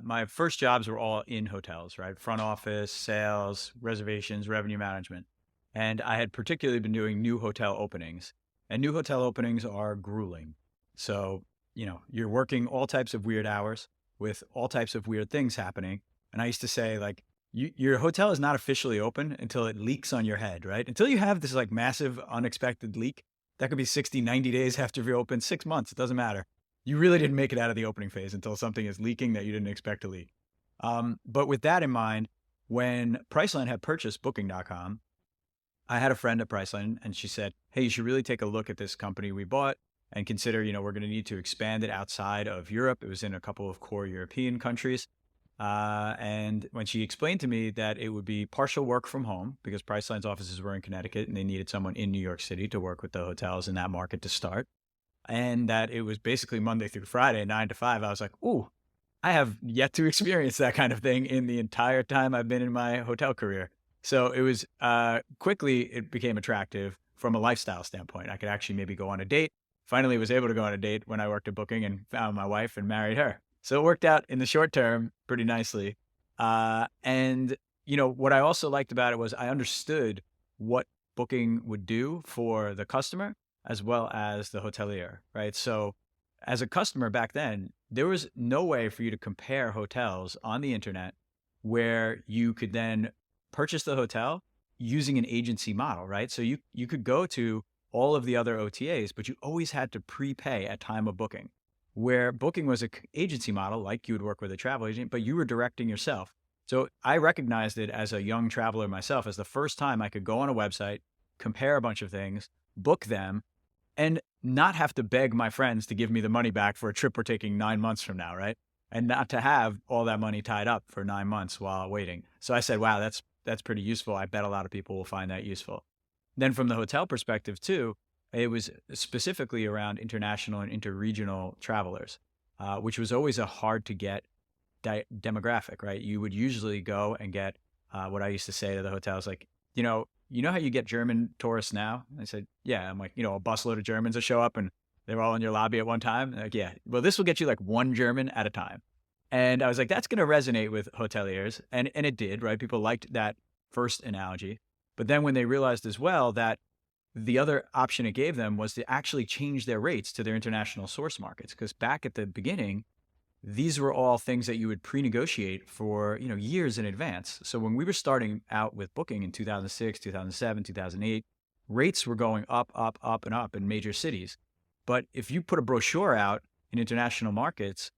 My first jobs were all in hotels, right? Front office, sales, reservations, revenue management. And I had particularly been doing new hotel openings. And new hotel openings are grueling. So, you're working all types of weird hours with all types of weird things happening. And I used to say, like, your hotel is not officially open until it leaks on your head, right? Until you have this like massive unexpected leak, that could be 60, 90 days after you open, 6 months, it doesn't matter. You really didn't make it out of the opening phase until something is leaking that you didn't expect to leak. But with that in mind, when Priceline had purchased Booking.com, I had a friend at Priceline and she said, "Hey, you should really take a look at this company we bought and consider, we're going to need to expand it outside of Europe." It was in a couple of core European countries. And when she explained to me that it would be partial work from home because Priceline's offices were in Connecticut and they needed someone in New York City to work with the hotels in that market to start, and that it was basically Monday through Friday, 9 to 5, I was like, "Ooh, I have yet to experience that kind of thing in the entire time I've been in my hotel career." So it was quickly, it became attractive from a lifestyle standpoint. I could actually maybe go on a date. Finally was able to go on a date when I worked at Booking and found my wife and married her. So it worked out in the short term pretty nicely. And, what I also liked about it was I understood what Booking would do for the customer as well as the hotelier, right? So as a customer back then, there was no way for you to compare hotels on the internet where you could then purchase the hotel using an agency model, right? So you could go to all of the other OTAs, but you always had to prepay at time of booking. Where Booking was a agency model, like you would work with a travel agent, but you were directing yourself. So I recognized it as a young traveler myself as the first time I could go on a website, compare a bunch of things, book them, and not have to beg my friends to give me the money back for a trip we're taking 9 months from now, right? And not to have all that money tied up for 9 months while waiting. So I said, wow, that's pretty useful. I bet a lot of people will find that useful. Then from the hotel perspective too, it was specifically around international and interregional travelers, which was always a hard to get demographic, right? You would usually go and get what I used to say to the hotels, like, how you get German tourists now? I said, yeah. I'm like, a busload of Germans will show up and they're all in your lobby at one time. Like, yeah, well, this will get you like one German at a time. And I was like, that's going to resonate with hoteliers. And it did, right? People liked that first analogy. But then when they realized as well that the other option it gave them was to actually change their rates to their international source markets. Because back at the beginning, these were all things that you would pre-negotiate for, years in advance. So when we were starting out with Booking in 2006, 2007, 2008, rates were going up, up, up, and up in major cities. But if you put a brochure out in international markets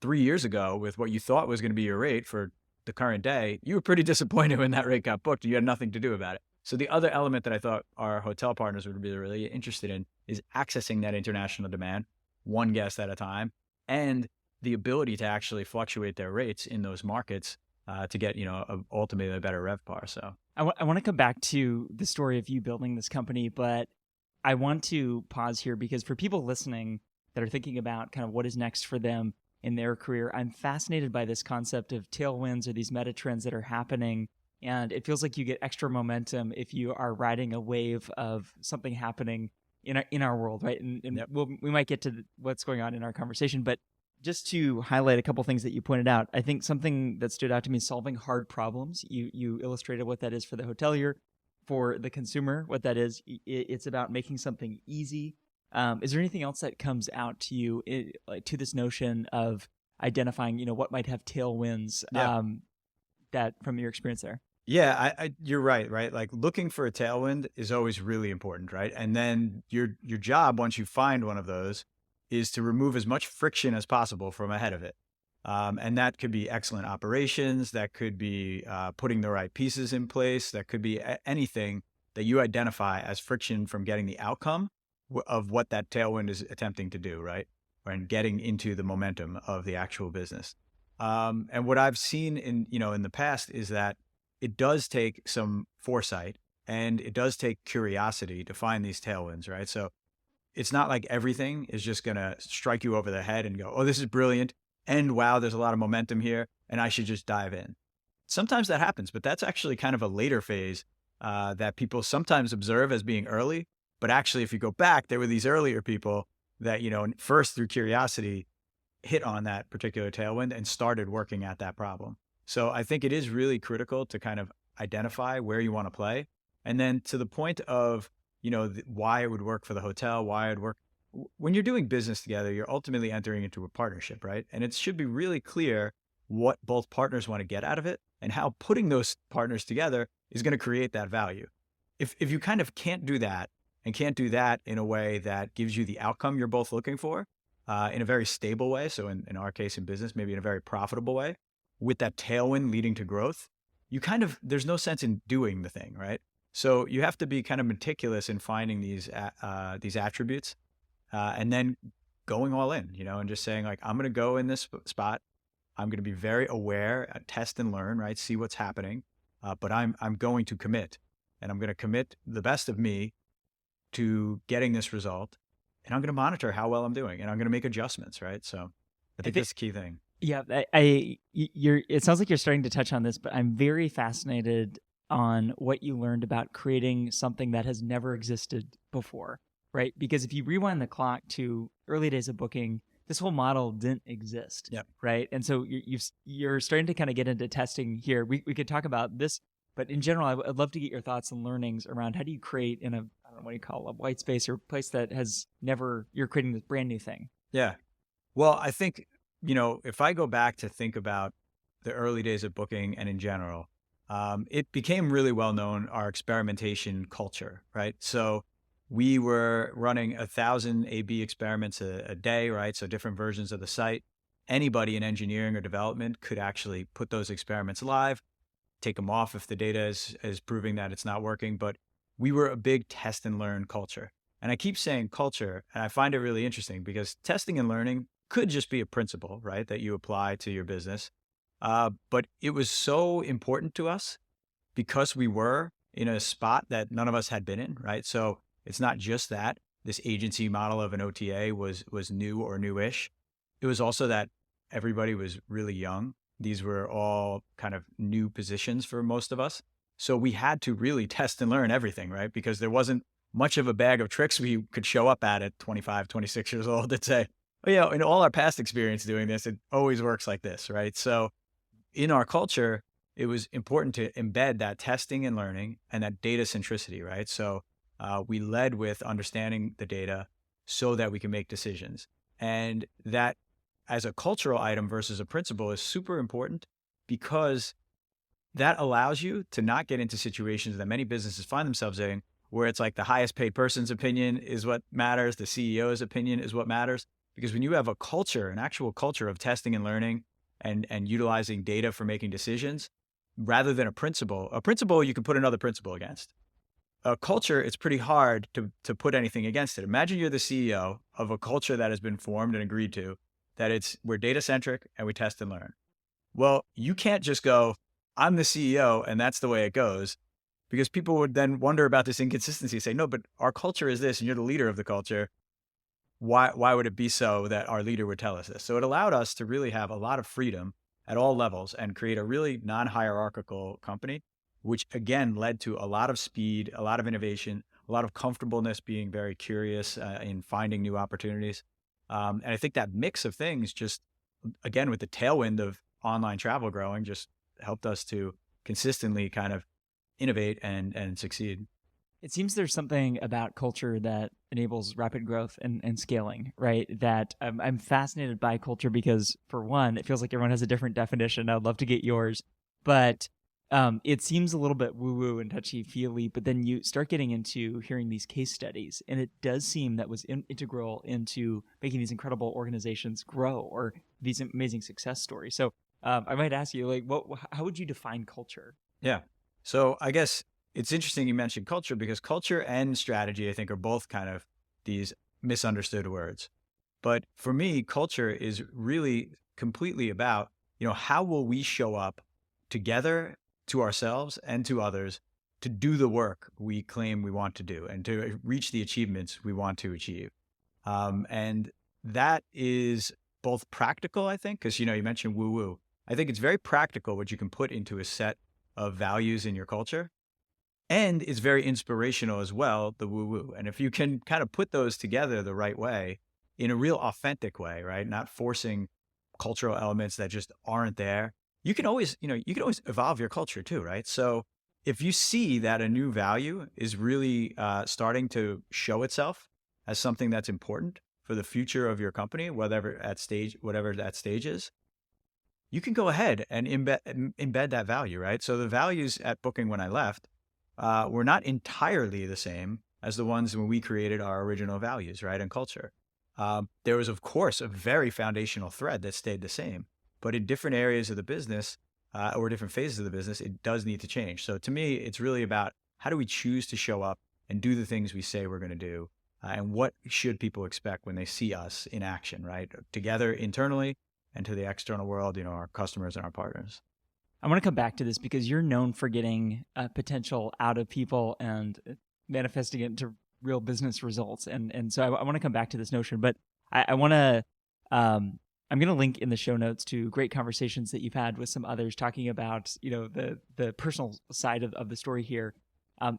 3 years ago with what you thought was going to be your rate for the current day, you were pretty disappointed when that rate got booked. You had nothing to do about it. So the other element that I thought our hotel partners would be really interested in is accessing that international demand, one guest at a time, and the ability to actually fluctuate their rates in those markets to get, ultimately a better RevPAR. So I want to come back to the story of you building this company, but I want to pause here because for people listening that are thinking about kind of what is next for them in their career, I'm fascinated by this concept of tailwinds or these meta trends that are happening. And it feels like you get extra momentum if you are riding a wave of something happening in our world, right? And yep. we might get to what's going on in our conversation, but just to highlight a couple things that you pointed out, I think something that stood out to me is solving hard problems. You illustrated what that is for the hotelier, for the consumer, what that is. It's about making something easy. Is there anything else that comes out to you to this notion of identifying, what might have tailwinds that from your experience there? Yeah, you're right, right? Like looking for a tailwind is always really important, right? And then your job, once you find one of those, is to remove as much friction as possible from ahead of it. And that could be excellent operations. That could be putting the right pieces in place. That could be anything that you identify as friction from getting the outcome of what that tailwind is attempting to do, right? And getting into the momentum of the actual business. And what I've seen in the past is that it does take some foresight and it does take curiosity to find these tailwinds, right? So it's not like everything is just going to strike you over the head and go, oh, this is brilliant. And wow, there's a lot of momentum here and I should just dive in. Sometimes that happens, but that's actually kind of a later phase that people sometimes observe as being early. But actually, if you go back, there were these earlier people that, first through curiosity, hit on that particular tailwind and started working at that problem. So I think it is really critical to kind of identify where you want to play. And then to the point of, why it would work for the hotel, why it would work. When you're doing business together, you're ultimately entering into a partnership, right? And it should be really clear what both partners want to get out of it and how putting those partners together is going to create that value. If you kind of can't do that and can't do that in a way that gives you the outcome you're both looking for, in a very stable way. So in our case in business, maybe in a very profitable way, with that tailwind leading to growth, there's no sense in doing the thing, right? So you have to be kind of meticulous in finding these attributes, and then going all in, and just saying like, I'm going to go in this spot. I'm going to be very aware, test and learn, right? See what's happening. But I'm going to commit, and I'm going to commit the best of me to getting this result. And I'm going to monitor how well I'm doing, and I'm going to make adjustments, right? So I think that's the key thing. Yeah, it sounds like you're starting to touch on this, but I'm very fascinated on what you learned about creating something that has never existed before, right? Because if you rewind the clock to early days of booking, this whole model didn't exist, Yep. right? And so you're starting to kind of get into testing here. We could talk about this, but in general, I'd love to get your thoughts and learnings around how do you create in a, I don't know what you call it, a white space or a place that has never, you're creating this brand new thing. Yeah. Well, I think, if I go back to think about the early days of booking and in general, it became really well known, our experimentation culture, right? So we were running 1,000 A/B experiments a day, right? So different versions of the site. Anybody in engineering or development could actually put those experiments live, take them off if the data is proving that it's not working. But we were a big test and learn culture. And I keep saying culture, and I find it really interesting because testing and learning could just be a principle, right, that you apply to your business. But it was so important to us because we were in a spot that none of us had been in, right? So it's not just that this agency model of an OTA was new or newish. It was also that everybody was really young. These were all kind of new positions for most of us. So we had to really test and learn everything, right? Because there wasn't much of a bag of tricks we could show up at 25, 26 years old and say, oh, yeah, in all our past experience doing this, it always works like this, right? So in our culture, it was important to embed that testing and learning and that data centricity, right? So we led with understanding the data so that we can make decisions. And that as a cultural item versus a principle is super important because that allows you to not get into situations that many businesses find themselves in, where it's like the highest paid person's opinion is what matters, the CEO's opinion is what matters. Because when you have a culture, an actual culture of testing and learning and utilizing data for making decisions, rather than a principle you can put another principle against. A culture, it's pretty hard to put anything against it. Imagine you're the CEO of a culture that has been formed and agreed to, that we're data centric and we test and learn. Well, you can't just go, I'm the CEO and that's the way it goes, because people would then wonder about this inconsistency, say, no, but our culture is this and you're the leader of the culture. Why would it be so that our leader would tell us this? So it allowed us to really have a lot of freedom at all levels and create a really non-hierarchical company, which again led to a lot of speed, a lot of innovation, a lot of comfortableness, being very curious in finding new opportunities. And I think that mix of things just, again, with the tailwind of online travel growing, just helped us to consistently kind of innovate and succeed. It seems there's something about culture that enables rapid growth and scaling, right? That I'm fascinated by culture because, for one, it feels like everyone has a different definition. I'd love to get yours. But it seems a little bit woo-woo and touchy-feely, but then you start getting into hearing these case studies, and it does seem that was integral into making these incredible organizations grow or these amazing success stories. So I might ask you, like, how would you define culture? Yeah. So I guess it's interesting you mentioned culture, because culture and strategy, I think, are both kind of these misunderstood words. But for me, culture is really completely about, how will we show up together to ourselves and to others to do the work we claim we want to do and to reach the achievements we want to achieve. And that is both practical, I think, because, you mentioned woo-woo. I think it's very practical what you can put into a set of values in your culture. And it's very inspirational as well, the woo-woo. And if you can kind of put those together the right way, in a real authentic way, right? Not forcing cultural elements that just aren't there. You can always, you can always evolve your culture too, right? So if you see that a new value is really starting to show itself as something that's important for the future of your company, whatever that stage is, you can go ahead and embed that value, right? So the values at Booking when I left were not entirely the same as the ones when we created our original values, right, and culture. There was, of course, a very foundational thread that stayed the same, but in different areas of the business or different phases of the business, it does need to change. So to me, it's really about how do we choose to show up and do the things we say we're going to do, and what should people expect when they see us in action, right, together internally and to the external world, our customers and our partners. I want to come back to this because you're known for getting potential out of people and manifesting it into real business results. And so I want to come back to this notion, but I want to, I'm going to link in the show notes to great conversations that you've had with some others talking about, the personal side of the story here.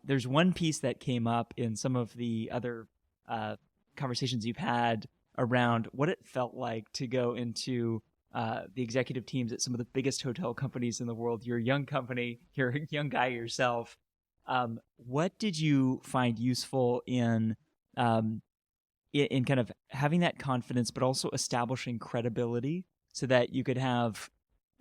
There's one piece that came up in some of the other conversations you've had around what it felt like to go into the executive teams at some of the biggest hotel companies in the world. You're a young company, you're a young guy yourself. What did you find useful in kind of having that confidence, but also establishing credibility so that you could have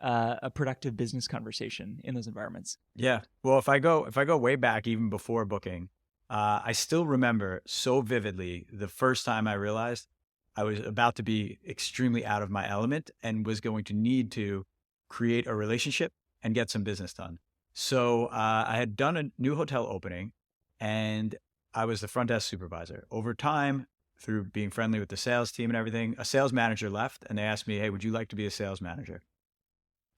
a productive business conversation in those environments? Yeah. Well, if I go way back, even before Booking, I still remember so vividly the first time I realized I was about to be extremely out of my element and was going to need to create a relationship and get some business done. So I had done a new hotel opening and I was the front desk supervisor. Over time, through being friendly with the sales team and everything, a sales manager left and they asked me, hey, would you like to be a sales manager?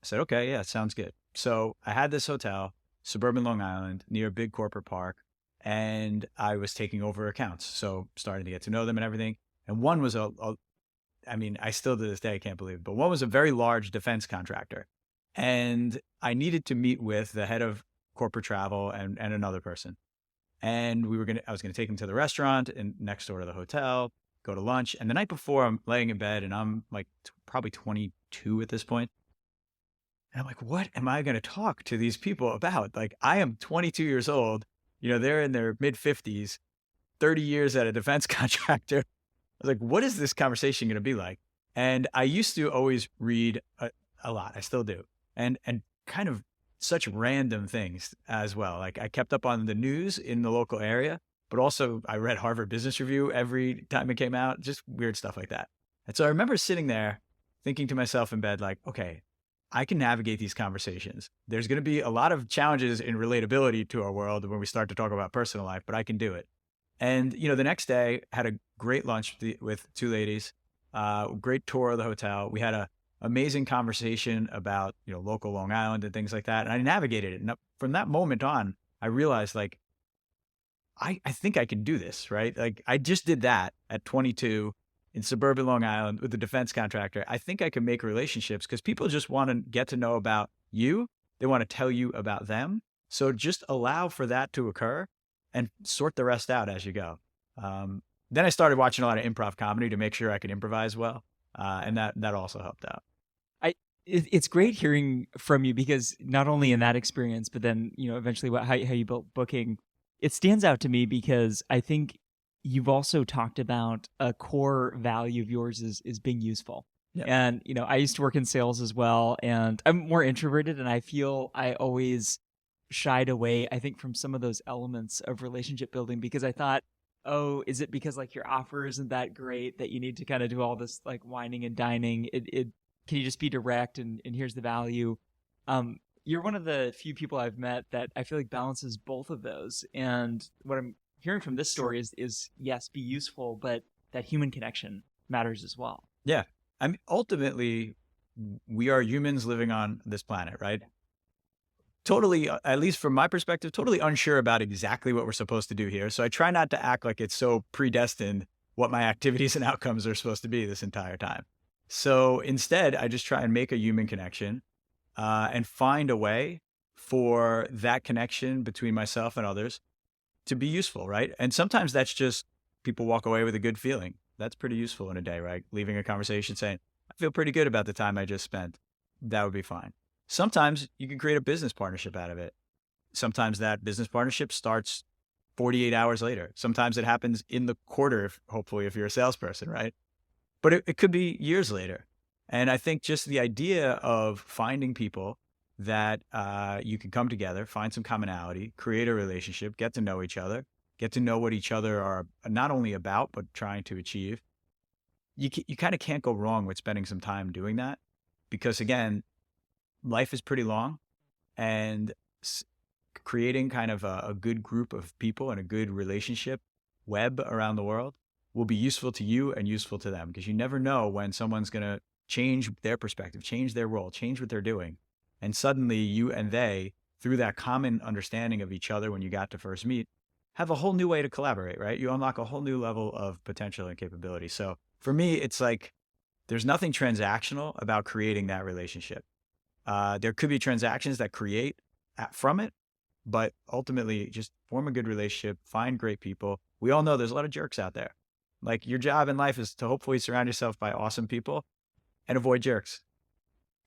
I said, okay, yeah, sounds good. So I had this hotel, suburban Long Island, near a big corporate park, and I was taking over accounts. So starting to get to know them and everything. And one was I mean, I still to this day can't believe it, but one was a very large defense contractor. And I needed to meet with the head of corporate travel and another person. And I was gonna take him to the restaurant and next door to the hotel, go to lunch. And the night before, I'm laying in bed and I'm like probably 22 at this point. And I'm like, what am I gonna talk to these people about? Like, I am 22 years old. They're in their mid 50s, 30 years at a defense contractor. I was like, what is this conversation going to be like? And I used to always read a lot. I still do. And kind of such random things as well. Like I kept up on the news in the local area, but also I read Harvard Business Review every time it came out, just weird stuff like that. And so I remember sitting there thinking to myself in bed, like, okay, I can navigate these conversations. There's going to be a lot of challenges in relatability to our world when we start to talk about personal life, but I can do it. And, the next day had a great lunch with two ladies, great tour of the hotel. We had a amazing conversation about, local Long Island and things like that. And I navigated it. And from that moment on, I realized like, I think I can do this, right? Like I just did that at 22 in suburban Long Island with a defense contractor. I think I can make relationships because people just want to get to know about you. They want to tell you about them. So just allow for that to occur and sort the rest out as you go. Then I started watching a lot of improv comedy to make sure I could improvise well. And that also helped out. It's great hearing from you because not only in that experience, but then, eventually how you built Booking, it stands out to me because I think you've also talked about a core value of yours is being useful. Yeah. And, I used to work in sales as well, and I'm more introverted, and I feel I always shied away, I think, from some of those elements of relationship building because I thought, oh, is it because like your offer isn't that great that you need to kind of do all this like whining and dining? Can you just be direct and here's the value? You're one of the few people I've met that I feel like balances both of those. And what I'm hearing from this story is yes, be useful, but that human connection matters as well. Yeah. I mean, ultimately, we are humans living on this planet, right? Totally, at least from my perspective, totally unsure about exactly what we're supposed to do here. So I try not to act like it's so predestined what my activities and outcomes are supposed to be this entire time. So instead, I just try and make a human connection and find a way for that connection between myself and others to be useful, right? And sometimes that's just people walk away with a good feeling. That's pretty useful in a day, right? Leaving a conversation saying, I feel pretty good about the time I just spent. That would be fine. Sometimes you can create a business partnership out of it. Sometimes that business partnership starts 48 hours later. Sometimes it happens in the quarter, hopefully, if you're a salesperson, right? But it could be years later. And I think just the idea of finding people that you can come together, find some commonality, create a relationship, get to know each other, get to know what each other are not only about, but trying to achieve. You kind of can't go wrong with spending some time doing that because, again, life is pretty long and creating kind of a good group of people and a good relationship web around the world will be useful to you and useful to them because you never know when someone's going to change their perspective, change their role, change what they're doing. And suddenly you and they, through that common understanding of each other when you got to first meet, have a whole new way to collaborate, right? You unlock a whole new level of potential and capability. So for me, it's like there's nothing transactional about creating that relationship. There could be transactions that create from it, but ultimately just form a good relationship, find great people. We all know there's a lot of jerks out there. Like your job in life is to hopefully surround yourself by awesome people and avoid jerks.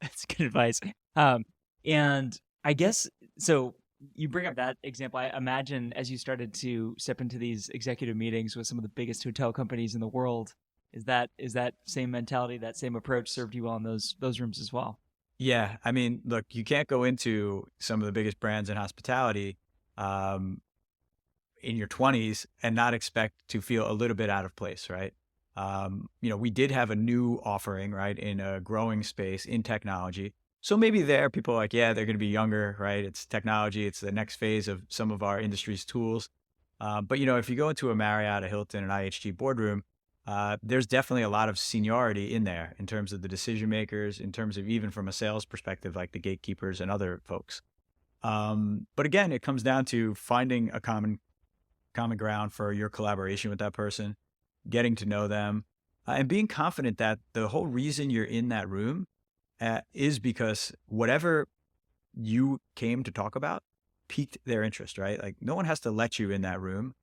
That's good advice. And I guess so. You bring up that example. I imagine as you started to step into these executive meetings with some of the biggest hotel companies in the world, is that same mentality, that same approach served you well in those rooms as well? Yeah, I mean, look, you can't go into some of the biggest brands in hospitality um, in your 20s and not expect to feel a little bit out of place, right? We did have a new offering, right, in a growing space in technology. So maybe there, people are like, yeah, they're going to be younger, right? It's technology. It's the next phase of some of our industry's tools. But, if you go into a Marriott, a Hilton, an IHG boardroom, there's definitely a lot of seniority in there in terms of the decision makers, in terms of even from a sales perspective, like the gatekeepers and other folks. But again, it comes down to finding a common ground for your collaboration with that person, getting to know them, and being confident that the whole reason you're in that room is because whatever you came to talk about piqued their interest, right? Like no one has to let you in that room,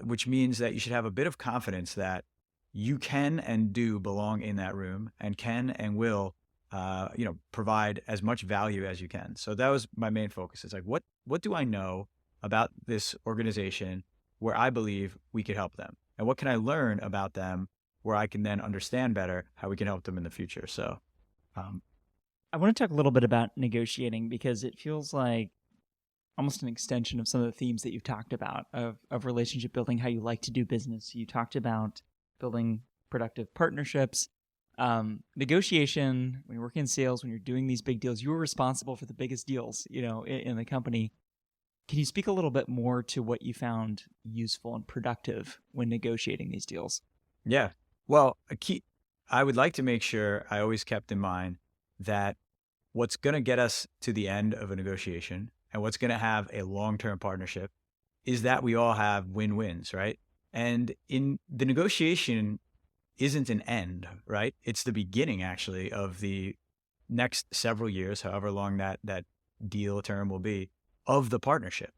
which means that you should have a bit of confidence that you can and do belong in that room and can and will, provide as much value as you can. So that was my main focus. It's like, what do I know about this organization where I believe we could help them? And what can I learn about them where I can then understand better how we can help them in the future? So, I want to talk a little bit about negotiating because it feels like almost an extension of some of the themes that you've talked about of relationship building, how you like to do business. You talked about building productive partnerships. Negotiation, when you're working in sales, when you're doing these big deals, you're responsible for the biggest deals, in the company. Can you speak a little bit more to what you found useful and productive when negotiating these deals? yeah. Well, I would like to make sure I always kept in mind that what's going to get us to the end of a negotiation and what's going to have a long-term partnership is that we all have win-wins, right? And in the negotiation isn't an end, right? It's the beginning actually of the next several years, however long that deal term will be, of the partnership.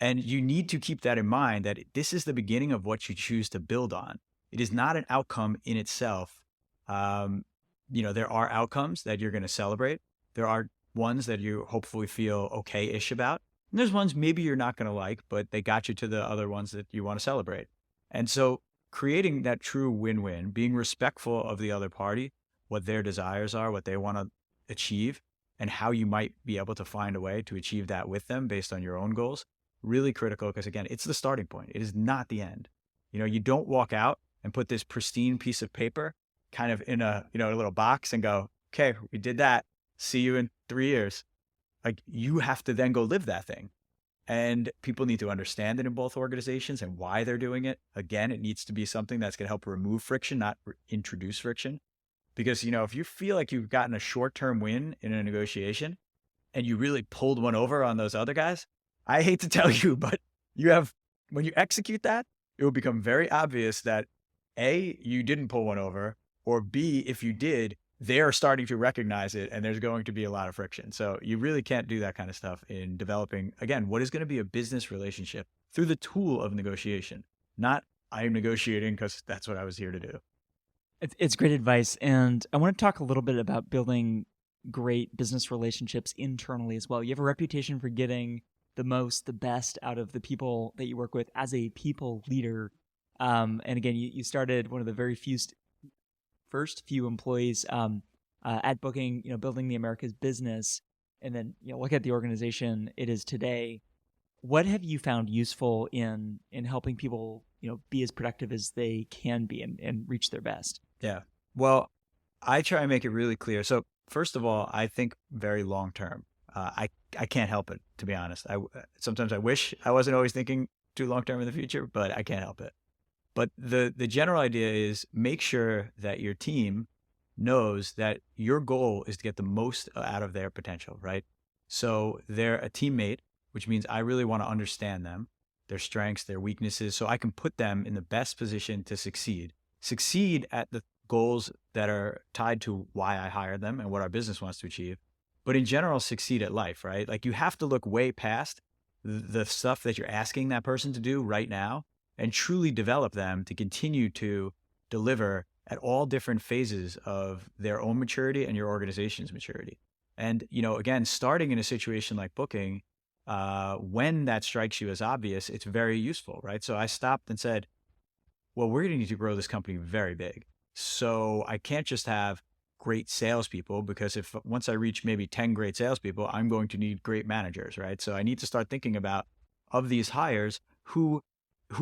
And you need to keep that in mind that this is the beginning of what you choose to build on. It is not an outcome in itself. There are outcomes that you're going to celebrate. There are ones that you hopefully feel okay-ish about. And there's ones maybe you're not going to like, but they got you to the other ones that you want to celebrate. And so creating that true win-win, being respectful of the other party, what their desires are, what they want to achieve, and how you might be able to find a way to achieve that with them based on your own goals, really critical because again, it's the starting point. It is not the end. You don't walk out and put this pristine piece of paper kind of in a little box and go, okay, we did that. See you in 3 years. Like you have to then go live that thing. And people need to understand it in both organizations and why they're doing it. Again, it needs to be something that's going to help remove friction, not introduce friction. Because, if you feel like you've gotten a short-term win in a negotiation and you really pulled one over on those other guys, I hate to tell you, but when you execute that, it will become very obvious that A, you didn't pull one over, or B, if you did, they're starting to recognize it and there's going to be a lot of friction. So you really can't do that kind of stuff in developing, again, what is going to be a business relationship through the tool of negotiation, not I am negotiating because that's what I was here to do. It's great advice. And I want to talk a little bit about building great business relationships internally as well. You have a reputation for getting the most, the best out of the people that you work with as a people leader. And again, you started one of the very first few employees at Booking, building the America's business. And then, look at the organization it is today. What have you found useful in helping people, be as productive as they can be and reach their best? Yeah. Well, I try and make it really clear. So first of all, I think very long term. I can't help it, to be honest. Sometimes I wish I wasn't always thinking too long term in the future, but I can't help it. But the general idea is make sure that your team knows that your goal is to get the most out of their potential, right? So they're a teammate, which means I really want to understand them, their strengths, their weaknesses, so I can put them in the best position to succeed at the goals that are tied to why I hired them and what our business wants to achieve. But in general, succeed at life, right? Like you have to look way past the stuff that you're asking that person to do right now and truly develop them to continue to deliver at all different phases of their own maturity and your organization's maturity. And, again, starting in a situation like Booking, when that strikes you as obvious, it's very useful, right? So I stopped and said, well, we're going to need to grow this company very big. So I can't just have great salespeople because if once I reach maybe 10 great salespeople, I'm going to need great managers, right? So I need to start thinking about of these hires, who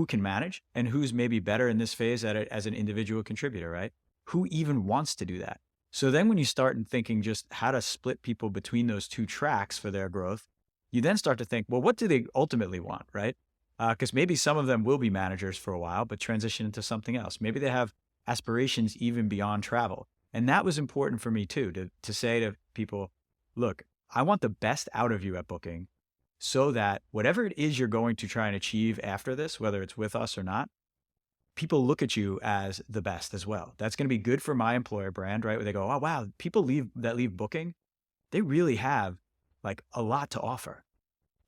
can manage and who's maybe better in this phase as an individual contributor, right? Who even wants to do that? So then when you start thinking just how to split people between those two tracks for their growth, you then start to think, well, what do they ultimately want, right? Because maybe some of them will be managers for a while, but transition into something else. Maybe they have aspirations even beyond travel. And that was important for me too, to say to people, look, I want the best out of you at Booking so that whatever it is you're going to try and achieve after this, whether it's with us or not, people look at you as the best as well. That's going to be good for my employer brand, right? Where they go, oh, wow, people leave Booking, they really have like a lot to offer.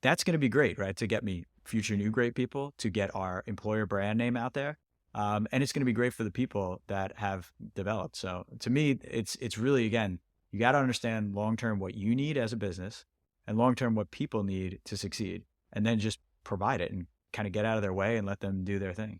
That's going to be great, right? To get me future new great people, to get our employer brand name out there. And it's going to be great for the people that have developed. So to me, it's really, again, you got to understand long-term what you need as a business and long-term what people need to succeed, and then just provide it and kind of get out of their way and let them do their thing.